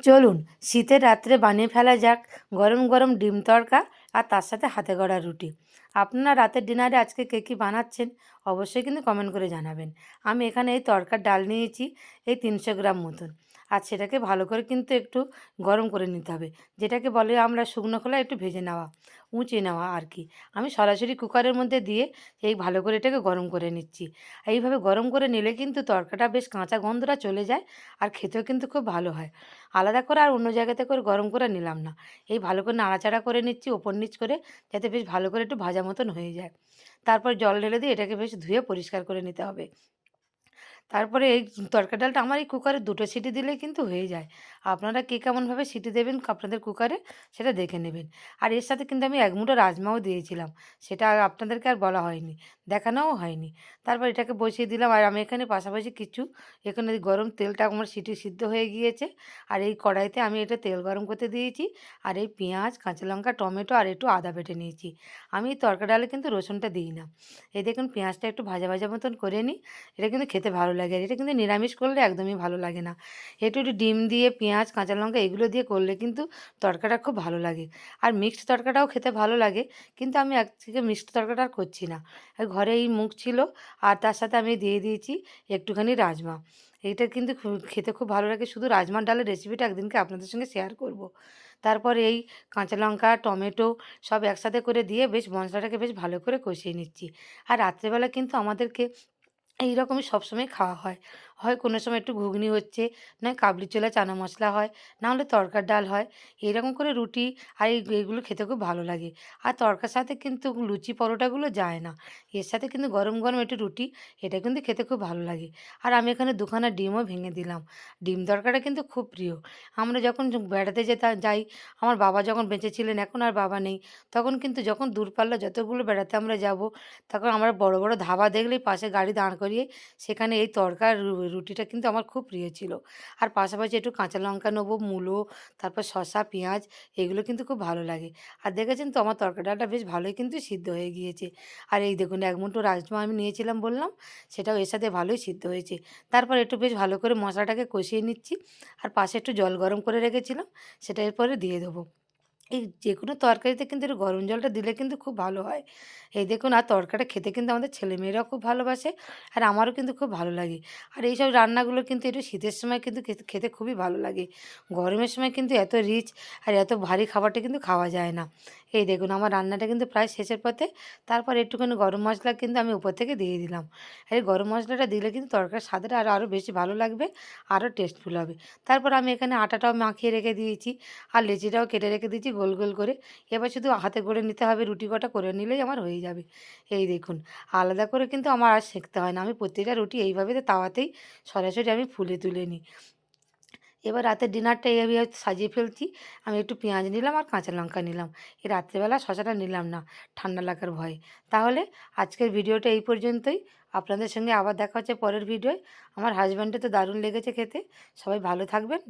চলুন শীতের রাত্রে বানিয়ে ফেলা যাক গরম গরম ডিম তড়কা আর তার সাথে হাতে গড়া রুটি। আপনারা রাতের ডিনারে আজকে কে কী বানাচ্ছেন অবশ্যই কিন্তু কমেন্ট করে জানাবেন। আমি এখানে এই তড়কার ডাল নিয়েছি এই 300 গ্রাম মতন। আর সেটাকে ভালো করে কিন্তু একটু গরম করে নিতে হবে, যেটাকে বলে আমরা শুকনো খোলায় একটু ভেজে নেওয়া, উঁচিয়ে নেওয়া আর কি। আমি সরাসরি কুকারের মধ্যে দিয়ে এই ভালো করে এটাকে গরম করে নিচ্ছি। এইভাবে গরম করে নিলে কিন্তু তড়কাটা বেশ কাঁচা গন্ধটা চলে যায় আর খেতেও কিন্তু খুব ভালো হয়। আলাদা করে আর অন্য জায়গাতে করে গরম করে নিলাম না। এই ভালো করে নাড়াচাড়া করে নিচ্ছি ওপর নিচ করে, যাতে বেশ ভালো করে একটু ভাজা মতন হয়ে যায়। তারপর জল ঢেলে দিয়ে এটাকে বেশ ধুয়ে পরিষ্কার করে নিতে হবে। তারপরে এই তড়কা ডালটা আমার এই কুকারে ২ টো সিটি দিলেই কিন্তু হয়ে যায়। আপনারা কে কেমনভাবে সিটি দেবেন আপনাদের কুকারে সেটা দেখে নেবেন। আর এর সাথে কিন্তু আমি ১ মুঠো রাজমাও দিয়েছিলাম। সেটা আপনাদেরকে আর বলা হয়নি, দেখানোও হয়নি। তারপর এটাকে বসিয়ে দিলাম আর আমি এখানে পাশাপাশি কিছু এখানে গরম তেলটা আমার সিটি সিদ্ধ হয়ে গিয়েছে। আর এই কড়াইতে আমি এটা তেল গরম করতে দিয়েছি। আর এই পেঁয়াজ, কাঁচা লঙ্কা, টমেটো আর একটু আদা বেটে নিয়েছি। আমি এই তড়কা ডালে কিন্তু রসুনটা দিই না। এই দেখুন পেঁয়াজটা একটু ভাজা ভাজা মতন করে নিই। এটা কিন্তু খেতে ভালো লাগে। আর এটা কিন্তু নিরামিষ করলে একদমই ভালো লাগে না। একটু ডিম দিয়ে পেঁয়াজ, কাঁচা লঙ্কা এগুলো দিয়ে করলে কিন্তু তড়কাটা খুব ভালো লাগে। আর মিক্সড তড়কাটাও খেতে ভালো লাগে। কিন্তু আমি আজকে মিক্সড তড়কাটা আর করছি না। আর ঘরে এই মুগ ছিল আর তার সাথে আমি দিয়ে দিয়েছি একটুখানি রাজমা। এইটা কিন্তু খেতে খুব ভালো লাগে। শুধু রাজমার ডালের রেসিপিটা একদিনকে আপনাদের সঙ্গে শেয়ার করব। তারপর এই কাঁচা লঙ্কা, টমেটো সব একসাথে করে দিয়ে বেশ মশলাটাকে বেশ ভালো করে কষিয়ে নিচ্ছি। আর রাত্রেবেলা কিন্তু আমাদেরকে এইরকমই সবসময় খাওয়া হয়। হয় কোনো সময় একটু ঘুগনি হচ্ছে, নয় কাবলি ছোলা চানা মশলা হয়, না হলে তড়কার ডাল হয়। এরকম করে রুটি আর এগুলো খেতে খুব ভালো লাগে। আর তড়কার সাথে কিন্তু লুচি পরোটাগুলো যায় না। এর সাথে কিন্তু গরম গরম একটু রুটি, এটা কিন্তু খেতে খুব ভালো লাগে। আর আমি এখানে ২ খানা ডিমও ভেঙে দিলাম। ডিম তড়কাটা কিন্তু খুব প্রিয়। আমরা যখন বেড়াতে যাই, আমার বাবা যখন বেঁচে ছিলেন, এখন আর বাবা নেই। তখন কিন্তু যখন দূরপাল্লা যতগুলো বেড়াতে আমরা যাব, তখন আমরা বড় বড় ধাবা দেখলেই পাশে গাড়ি দাঁড় করিয়ে সেখানে এই তড়কা রুটিটা কিন্তু আমার খুব প্রিয় ছিল। আর পাশাপাশি একটু কাঁচা লঙ্কা নেবো, মূলো, তারপর শসা, পেঁয়াজ এগুলো কিন্তু খুব ভালো লাগে। আর দেখেছেন তো আমার তড়কা ডালটা বেশ ভালোই কিন্তু সিদ্ধ হয়ে গিয়েছে। আর এই দেখুন ১ মুঠো রাজমা আমি নিয়েছিলাম বললাম, সেটাও এর সাথে ভালোই সিদ্ধ হয়েছে। তারপর একটু বেশ ভালো করে মশলাটাকে কষিয়ে নিচ্ছি। আর পাশে একটু জল গরম করে রেখেছিলাম, সেটা এরপরে দিয়ে দেবো। এই যেকোনো তরকারিতে কিন্তু একটু গরম জলটা দিলে কিন্তু খুব ভালো হয়। এই দেখুন আর তরকাটা খেতে কিন্তু আমাদের ছেলেমেয়েরাও খুব ভালোবাসে। আর আমারও কিন্তু খুব ভালো লাগে। আর এইসব রান্নাগুলো কিন্তু একটু শীতের সময় কিন্তু খেতে খেতে খুবই ভালো লাগে। গরমের সময় কিন্তু এত রিচ আর এত ভারী খাবারটা কিন্তু খাওয়া যায় না। এই দেখুন আমার রান্নাটা কিন্তু প্রায় শেষের পথে। তারপর একটুখানি গরম মশলা কিন্তু আমি উপর থেকে দিয়ে দিলাম। আর এই গরম মশলাটা দিলে কিন্তু তরকারির স্বাদটা আরও বেশি ভালো লাগবে, আরও টেস্টফুল হবে। তারপর আমি এখানে আটাটাও মাখিয়ে রেখে দিয়েছি। আর লেচিটাও কেটে রেখে দিয়েছি গোল গোল করে। এবার শুধু হাতে করে নিতে হবে, রুটি কটা করে নিলেই আমার হয়ে যাবে। এই দেখুন আলাদা করে কিন্তু আমার আর সেঁকতে হয় না। আমি প্রত্যেকটা রুটি এইভাবে তাওয়াতেই সরাসরি আমি ফুলে তুলে নিই। এবার রাতের ডিনারটা এইভাবে সাজিয়ে ফেলছি। আমি একটু পেঁয়াজ নিলাম আর কাঁচা লঙ্কা নিলাম। এই রাত্রেবেলা শসাটা নিলাম না, ঠান্ডা লাগার ভয়ে। তাহলে আজকের ভিডিওটা এই পর্যন্তই। আপনাদের সঙ্গে আবার দেখা হচ্ছে পরের ভিডিওয়। আমার হাসব্যান্ডের তো দারুণ লেগেছে খেতে। সবাই ভালো থাকবেন।